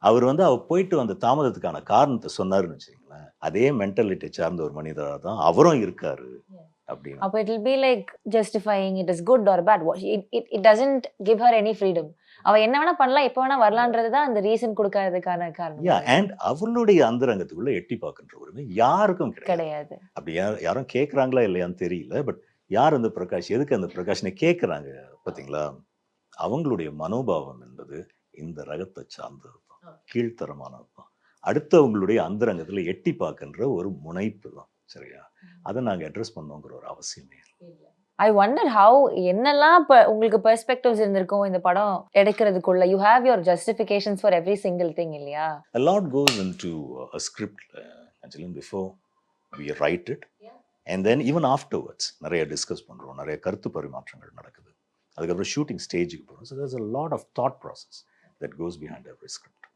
அவர் வந்து அவர் போயிட்டு வந்த தாமதத்துக்கான காரணத்தை சொன்னாருன்னு வச்சுக்கங்களேன், அதே மென்டாலிட்டி சார்ந்த ஒரு மனிதரா தான் அவரும் இருக்காரு அப்படின்னு. அப்போ it will be like justifying it is good or bad. It doesn't give her any freedom. அவ என்ன வேணா பண்ணலாம், எப்போ வேணா வரலான்றது தான் அந்த ரீசன் கொடுக்காததுக்கான காரணம். அண்ட் அவளுடைய அந்தரங்கத்துக்குள்ள எட்டி பார்க்கின்ற உரிமை யாருக்கும் கிடையாது. அப்படி யாரும் கேட்குறாங்களா இல்லையான்னு தெரியல. பட் யார் அந்த பிரகாஷ், எதுக்கு அந்த பிரகாஷ்னை கேட்குறாங்க பார்த்தீங்களா? அவங்களுடைய மனோபாவம் என்பது இந்த ரகத்தை சார்ந்தது தான், கீழ்த்தரமானது தான். அடுத்தவங்களுடைய அந்தரங்கத்துல எட்டி பார்க்கின்ற ஒரு முனைப்பு தான். சரியா? அதை நாங்கள் அட்ரஸ் பண்ணோங்கிற ஒரு அவசியமே இல்லை. ஐ வண்டர் ஹவு என்னெல்லாம் உங்களுக்கு பெர்ஸ்பெக்டிவ்ஸ் இருந்திருக்கும் இந்த படம் எடுக்கிறதுக்குள்ள. You have your justifications for every single thing இல்லையா? A lot goes into a script, Angeline, before we write it. And then even afterwards நிறைய டிஸ்கஸ் பண்ணுறோம், நிறைய கருத்து பரிமாற்றங்கள் நடக்குது. அதுக்கப்புறம் ஷூட்டிங் ஸ்டேஜுக்கு போகிறோம். So there's a lot of thought process that goes behind every script.